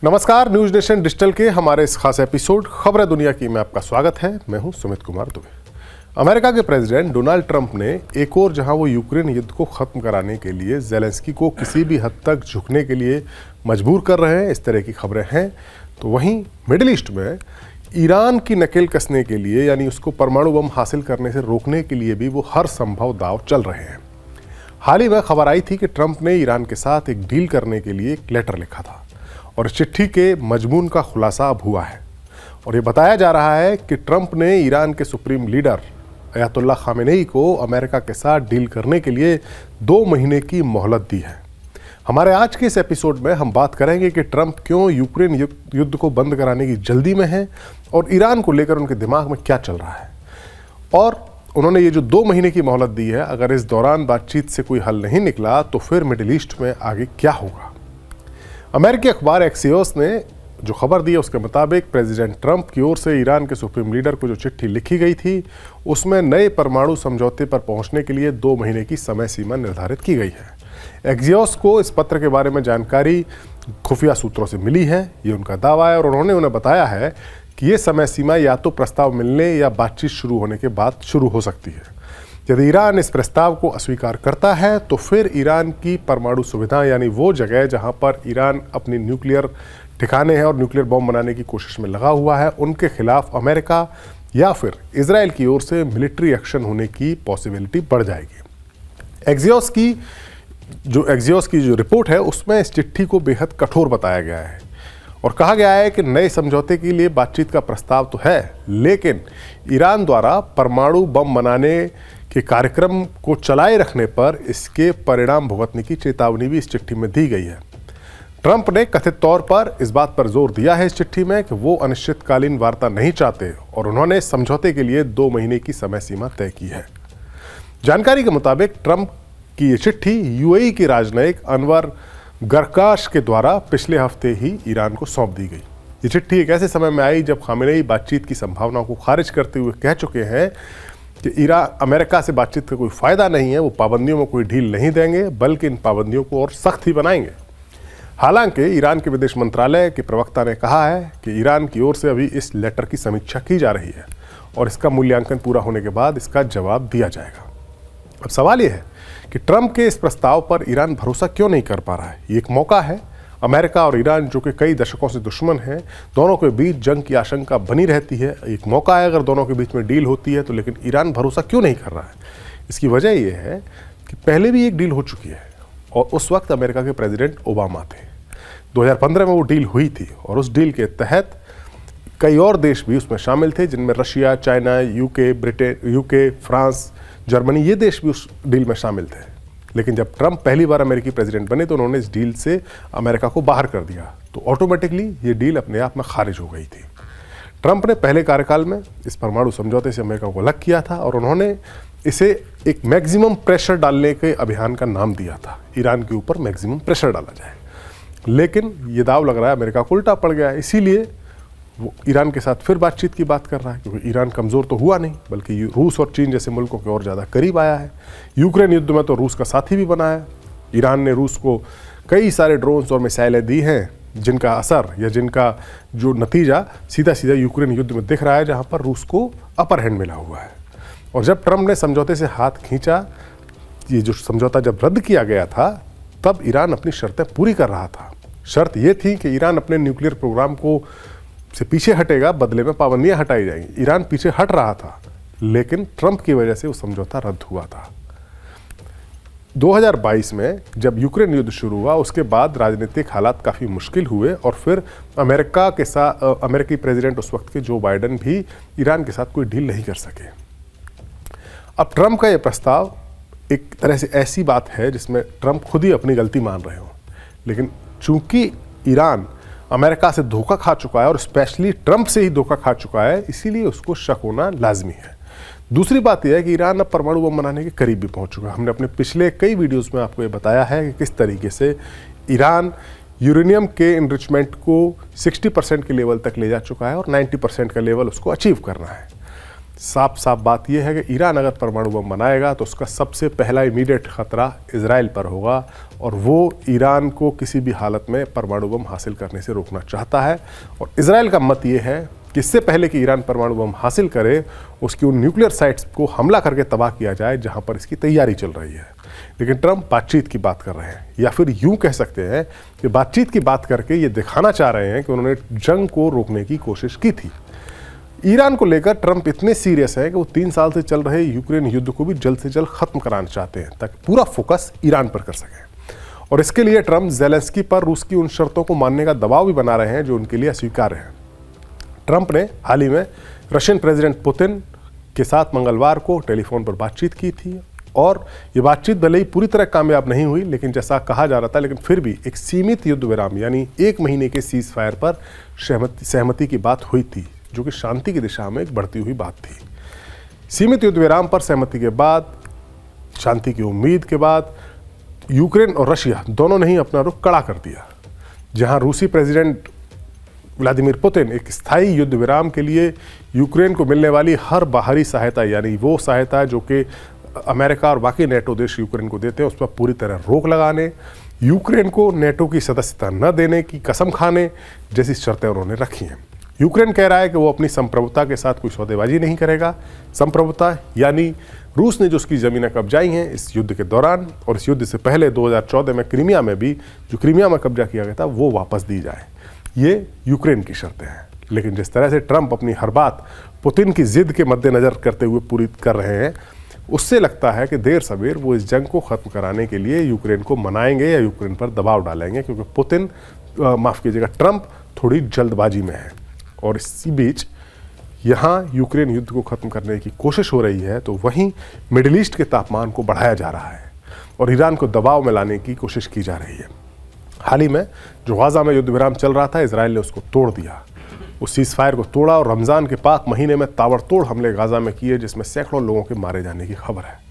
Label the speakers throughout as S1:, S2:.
S1: नमस्कार, news nation digital के हमारे इस खास एपिसोड खबरें दुनिया की में आपका स्वागत है। मैं हूं सुमित कुमार दुबे। अमेरिका के प्रेसिडेंट डोनाल्ड ट्रंप ने एक और जहां वो यूक्रेन युद्ध को खत्म कराने के लिए ज़ेलेंस्की को किसी भी हद तक झुकने के लिए मजबूर कर रहे हैं, इस तरह की खबरें हैं, तो वहीं मिडिल ईस्ट में ईरान की नकेल कसने के लिए यानी उसको परमाणु बम हासिल करने से रोकने के लिए भी वो हर संभव दाव चल रहे हैं। हाल ही में खबर आई थी कि ट्रंप ने ईरान के साथ एक डील करने के लिए एक लेटर लिखा था और चिट्ठी के मजमून का खुलासा अब हुआ है और ये बताया जा रहा है कि ट्रंप ने ईरान के सुप्रीम लीडर अयातुल्लाह खामेनेई को अमेरिका के साथ डील करने के लिए 2 महीने की मोहलत दी है। हमारे आज के इस एपिसोड में हम बात करेंगे कि ट्रंप क्यों यूक्रेन युद्ध को बंद कराने की जल्दी में है और ईरान को लेकर उनके दिमाग में क्या चल रहा है, और उन्होंने ये जो 2 महीने की मोहलत दी है, अगर इस दौरान बातचीत से कोई हल नहीं निकला तो फिर मिडिल ईस्ट में आगे क्या होगा। अमेरिकी अखबार एक्सियोस ने जो खबर दी है उसके मुताबिक प्रेसिडेंट ट्रंप की ओर से ईरान के सुप्रीम लीडर को जो चिट्ठी लिखी गई थी उसमें नए परमाणु समझौते पर पहुंचने के लिए 2 महीने की समय सीमा निर्धारित की गई है। एक्सियोस को इस पत्र के बारे में जानकारी खुफिया सूत्रों से मिली है, ये उनका दावा है और उन्होंने उन्हें बताया है कि ये समय सीमा या तो प्रस्ताव मिलने या बातचीत शुरू होने के बाद शुरू हो सकती है। यदि ईरान इस प्रस्ताव को अस्वीकार करता है तो फिर ईरान की परमाणु सुविधा यानी वो जगह जहां पर ईरान अपनी न्यूक्लियर ठिकाने हैं और न्यूक्लियर बम बनाने की कोशिश में लगा हुआ है, उनके खिलाफ अमेरिका या फिर इजराइल की ओर से मिलिट्री एक्शन होने की पॉसिबिलिटी बढ़ जाएगी। एक्सियोस की जो रिपोर्ट है उसमें इस चिट्ठी को बेहद कठोर बताया गया है और कहा गया है कि नए समझौते के लिए बातचीत का प्रस्ताव तो है, लेकिन ईरान द्वारा परमाणु बम बनाने के कार्यक्रम को चलाए रखने पर इसके परिणाम भुगतने की चेतावनी भी इस चिट्ठी में दी गई है। ट्रंप ने कथित तौर पर इस बात पर जोर दिया है इस चिट्ठी में कि वो अनिश्चितकालीन वार्ता नहीं चाहते और उन्होंने समझौते के लिए 2 महीने की समय सीमा तय की है। जानकारी के मुताबिक ट्रंप की ये चिट्ठी यूएई के राजनयिक अनवर गरकाश के द्वारा पिछले हफ्ते ही ईरान को सौंप दी गई। ये चिट्ठी एक ऐसे समय में आई जब खामेनेई बातचीत की संभावनाओं को खारिज करते हुए कह चुके हैं कि अमेरिका से बातचीत का कोई फायदा नहीं है, वो पाबंदियों में कोई ढील नहीं देंगे बल्कि इन पाबंदियों को और सख्त ही बनाएंगे। हालांकि ईरान के विदेश मंत्रालय के प्रवक्ता ने कहा है कि ईरान की ओर से अभी इस लेटर की समीक्षा की जा रही है और इसका मूल्यांकन पूरा होने के बाद इसका जवाब दिया जाएगा। अब सवाल यह है कि ट्रंप के इस प्रस्ताव पर ईरान भरोसा क्यों नहीं कर पा रहा है। ये एक मौका है। अमेरिका और ईरान जो कि कई दशकों से दुश्मन हैं, दोनों के बीच जंग की आशंका बनी रहती है। एक मौका है अगर दोनों के बीच में डील होती है तो, लेकिन ईरान भरोसा क्यों नहीं कर रहा है। इसकी वजह यह है कि पहले भी एक डील हो चुकी है और उस वक्त अमेरिका के प्रेसिडेंट ओबामा थे। 2015 में वो डील हुई थी और उस डील के तहत कई और देश भी उसमें शामिल थे, जिनमें Russia, China, UK, France, Germany, ये देश भी उस डील में शामिल थे। लेकिन जब ट्रंप पहली बार अमेरिकी प्रेसिडेंट बने तो उन्होंने इस डील से अमेरिका को बाहर कर दिया, तो ऑटोमेटिकली ये डील अपने आप में खारिज हो गई थी। ट्रंप ने पहले कार्यकाल में इस परमाणु समझौते से अमेरिका को अलग किया था और उन्होंने इसे एक मैक्सिमम प्रेशर डालने के अभियान का नाम दिया था। ईरान के ऊपर मैक्सिमम प्रेशर डाला जाए, लेकिन ये दाव लग रहा है अमेरिका को उल्टा पड़ गया है। इसीलिए वो ईरान के साथ फिर बातचीत की बात कर रहा है, क्योंकि ईरान कमज़ोर तो हुआ नहीं बल्कि रूस और चीन जैसे मुल्कों के और ज़्यादा करीब आया है। यूक्रेन युद्ध में तो रूस का साथी भी बना है। ईरान ने रूस को कई सारे ड्रोन्स और मिसाइलें दी हैं जिनका असर या जिनका जो नतीजा सीधा सीधा यूक्रेन युद्ध में दिख रहा है, जहाँ पर रूस को अपर हैंड मिला हुआ है। और जब ट्रंप ने समझौते से हाथ खींचा, ये जो समझौता जब रद्द किया गया था, तब ईरान अपनी शर्तें पूरी कर रहा था। शर्त ये थी कि ईरान अपने न्यूक्लियर प्रोग्राम को से पीछे हटेगा, बदले में पाबंदियां हटाई जाएंगी। ईरान पीछे हट रहा था, लेकिन ट्रंप की वजह से वो समझौता रद्द हुआ था। 2022 में जब यूक्रेन युद्ध शुरू हुआ, उसके बाद राजनीतिक हालात काफ़ी मुश्किल हुए और फिर अमेरिका के साथ अमेरिकी प्रेसिडेंट उस वक्त के जो बाइडेन भी ईरान के साथ कोई डील नहीं कर सके। अब ट्रंप का ये प्रस्ताव एक तरह से ऐसी बात है जिसमें ट्रंप खुद ही अपनी गलती मान रहे हो, लेकिन चूंकि ईरान अमेरिका से धोखा खा चुका है और स्पेशली ट्रंप से ही धोखा खा चुका है, इसीलिए उसको शक होना लाजमी है। दूसरी बात यह है कि ईरान अब परमाणु बम बनाने के करीब भी पहुंच चुका है। हमने अपने पिछले कई वीडियोस में आपको ये बताया है कि किस तरीके से ईरान यूरेनियम के इनरिचमेंट को 60% के लेवल तक ले जा चुका है और 90% का लेवल उसको अचीव करना है। साफ साफ बात यह है कि ईरान अगर परमाणु बम बनाएगा तो उसका सबसे पहला इमीडिएट खतरा इजराइल पर होगा और वो ईरान को किसी भी हालत में परमाणु बम हासिल करने से रोकना चाहता है। और इजराइल का मत ये है कि इससे पहले कि ईरान परमाणु बम हासिल करे उसकी उन न्यूक्लियर साइट्स को हमला करके तबाह किया जाए जहां पर इसकी तैयारी चल रही है। लेकिन ट्रंप बातचीत की बात कर रहे हैं, या फिर यूं कह सकते हैं कि बातचीत की बात करके ये दिखाना चाह रहे हैं कि उन्होंने जंग को रोकने की कोशिश की थी। ईरान को लेकर ट्रंप इतने सीरियस है कि वो 3 साल से चल रहे यूक्रेन युद्ध को भी जल्द से जल्द खत्म कराना चाहते हैं ताकि पूरा फोकस ईरान पर कर सकें। और इसके लिए ट्रंप ज़ेलेंस्की पर रूस की उन शर्तों को मानने का दबाव भी बना रहे हैं जो उनके लिए अस्वीकार्य है। ट्रंप ने हाल ही में रशियन प्रेसिडेंट पुतिन के साथ मंगलवार को टेलीफोन पर बातचीत की थी और ये बातचीत भले ही पूरी तरह कामयाब नहीं हुई, लेकिन जैसा कहा जा रहा था, लेकिन फिर भी एक सीमित युद्ध विराम यानी 1 महीने के सीज फायर पर सहमति की बात हुई थी, जो कि शांति की दिशा में एक बढ़ती हुई बात थी। सीमित युद्ध विराम पर सहमति के बाद, शांति की उम्मीद के बाद, यूक्रेन और रशिया दोनों ने ही अपना रुख कड़ा कर दिया। जहां रूसी प्रेसिडेंट व्लादिमीर पुतिन एक स्थायी युद्ध विराम के लिए यूक्रेन को मिलने वाली हर बाहरी सहायता, यानी वो सहायता जो कि अमेरिका और बाकी नेटो देश यूक्रेन को देते हैं, उस पर पूरी तरह रोक लगाने, यूक्रेन को नेटो की सदस्यता न देने की कसम खाने जैसी शर्तें उन्होंने रखी हैं। यूक्रेन कह रहा है कि वो अपनी संप्रभुता के साथ कोई सौदेबाजी नहीं करेगा। संप्रभुता यानी रूस ने जो उसकी ज़मीनें कब्जाई हैं इस युद्ध के दौरान और इस युद्ध से पहले 2014 में क्रीमिया में भी, जो क्रीमिया में कब्जा किया गया था, वो वापस दी जाए। ये यूक्रेन की शर्तें हैं। लेकिन जिस तरह से ट्रंप अपनी हर बात पुतिन की जिद के मद्देनज़र करते हुए पूरी कर रहे हैं, उससे लगता है कि देर सवेर वो इस जंग को ख़त्म कराने के लिए यूक्रेन को मनाएंगे या यूक्रेन पर दबाव डालेंगे, क्योंकि पुतिन, माफ़ कीजिएगा, ट्रंप थोड़ी जल्दबाजी में है। और इसी बीच यहाँ यूक्रेन युद्ध को ख़त्म करने की कोशिश हो रही है, तो वहीं मिडिल ईस्ट के तापमान को बढ़ाया जा रहा है और ईरान को दबाव में लाने की कोशिश की जा रही है। हाल ही में जो गाज़ा में युद्ध विराम चल रहा था, इजराइल ने उसको तोड़ दिया, उस सीज फायर को तोड़ा और रमज़ान के पाक महीने में ताबड़तोड़ हमले गाज़ा में किए, जिसमें सैकड़ों लोगों के मारे जाने की खबर है।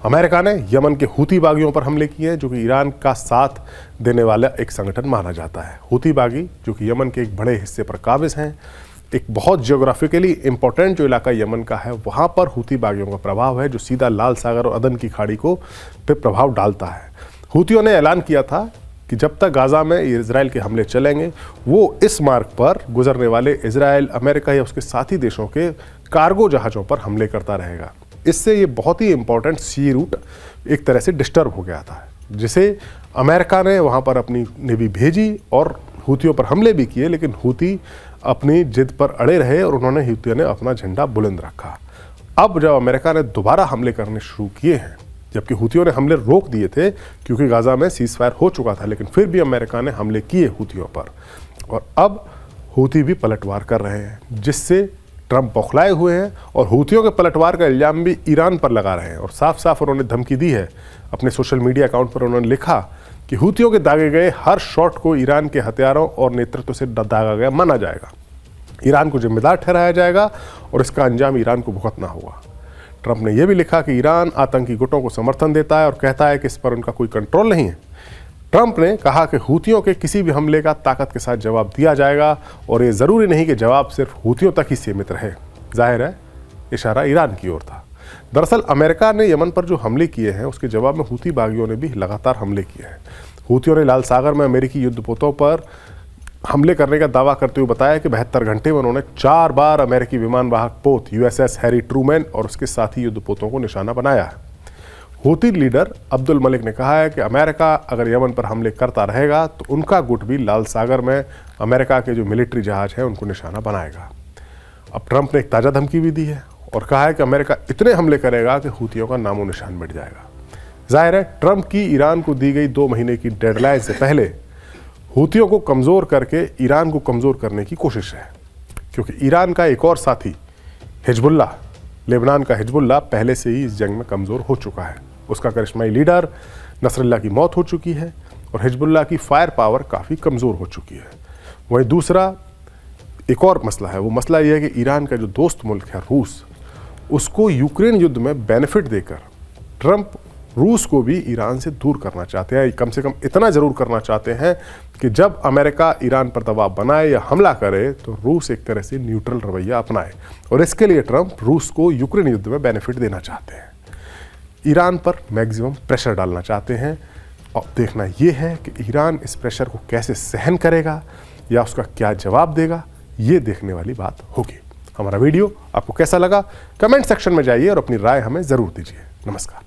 S1: अमेरिका ने यमन के हूती बागियों पर हमले किए, जो कि ईरान का साथ देने वाला एक संगठन माना जाता है। हूती बागी जो कि यमन के एक बड़े हिस्से पर काबिज हैं, एक बहुत जियोग्राफिकली इंपॉर्टेंट जो इलाका यमन का है, वहाँ पर हूती बागियों का प्रभाव है, जो सीधा लाल सागर और अदन की खाड़ी को पे प्रभाव डालता है। हूतियों ने ऐलान किया था कि जब तक गाज़ा में इजराइल के हमले चलेंगे, वो इस मार्ग पर गुजरने वाले इजराइल, अमेरिका या उसके साथी देशों के कार्गो जहाज़ों पर हमले करता रहेगा। इससे ये बहुत ही इंपॉर्टेंट सी रूट एक तरह से डिस्टर्ब हो गया था, जिसे अमेरिका ने वहाँ पर अपनी नेवी भेजी और हूतियों पर हमले भी किए, लेकिन हूती अपनी जिद पर अड़े रहे और उन्होंने हूतियों ने अपना झंडा बुलंद रखा। अब जब अमेरिका ने दोबारा हमले करने शुरू किए हैं, जबकि हूतियों ने हमले रोक दिए थे क्योंकि गाज़ा में सीज फायर हो चुका था, लेकिन फिर भी अमेरिका ने हमले किए हूतियों पर और अब हूती भी पलटवार कर रहे हैं, जिससे ट्रंप बौखलाए हुए हैं और हूतियों के पलटवार का इल्जाम भी ईरान पर लगा रहे हैं। और साफ साफ उन्होंने धमकी दी है, अपने सोशल मीडिया अकाउंट पर उन्होंने लिखा कि हूतियों के दागे गए हर शॉट को ईरान के हथियारों और नेतृत्व से दागा गया माना जाएगा, ईरान को जिम्मेदार ठहराया जाएगा और इसका अंजाम ईरान को भुगतना होगा। ट्रंप ने यह भी लिखा कि ईरान आतंकी गुटों को समर्थन देता है और कहता है कि इस पर उनका कोई कंट्रोल नहीं है। ट्रंप ने कहा कि हूतियों के किसी भी हमले का ताकत के साथ जवाब दिया जाएगा और ये ज़रूरी नहीं कि जवाब सिर्फ हूतियों तक ही सीमित रहे। जाहिर है इशारा ईरान की ओर था। दरअसल अमेरिका ने यमन पर जो हमले किए हैं, उसके जवाब में हूती बागियों ने भी लगातार हमले किए हैं। हूतियों ने लाल सागर में अमेरिकी युद्धपोतों पर हमले करने का दावा करते हुए बताया कि 72 घंटे में उन्होंने 4 बार अमेरिकी विमान वाहक पोत USS हैरी ट्रूमैन और उसके साथी युद्धपोतों को निशाना बनाया है। हूती लीडर अब्दुल मलिक ने कहा है कि अमेरिका अगर यमन पर हमले करता रहेगा तो उनका गुट भी लाल सागर में अमेरिका के जो मिलिट्री जहाज हैं उनको निशाना बनाएगा। अब ट्रंप ने एक ताज़ा धमकी भी दी है और कहा है कि अमेरिका इतने हमले करेगा कि हूतियों का नामो निशान मिट जाएगा। जाहिर है ट्रंप की ईरान को दी गई 2 महीने की डेडलाइन से पहले हूतियों को कमज़ोर करके ईरान को कमज़ोर करने की कोशिश है, क्योंकि ईरान का एक और साथी हिजबुल्लाह, लेबनान का हिजबुल्लाह पहले से ही इस जंग में कमज़ोर हो चुका है। उसका करिश्माई लीडर नसरुल्लाह की मौत हो चुकी है और हिजबुल्लाह की फायर पावर काफ़ी कमज़ोर हो चुकी है। वहीं दूसरा एक और मसला है, वो मसला ये है कि ईरान का जो दोस्त मुल्क है रूस, उसको यूक्रेन युद्ध में बेनिफिट देकर ट्रंप रूस को भी ईरान से दूर करना चाहते हैं, कम से कम इतना ज़रूर करना चाहते हैं कि जब अमेरिका ईरान पर दबाव बनाए या हमला करे तो रूस एक तरह से न्यूट्रल रवैया अपनाए। और इसके लिए ट्रंप रूस को यूक्रेन युद्ध में बेनिफिट देना चाहते हैं, ईरान पर मैक्सिमम प्रेशर डालना चाहते हैं। और देखना यह है कि ईरान इस प्रेशर को कैसे सहन करेगा या उसका क्या जवाब देगा, ये देखने वाली बात होगी। हमारा वीडियो आपको कैसा लगा कमेंट सेक्शन में जाइए और अपनी राय हमें ज़रूर दीजिए। नमस्कार।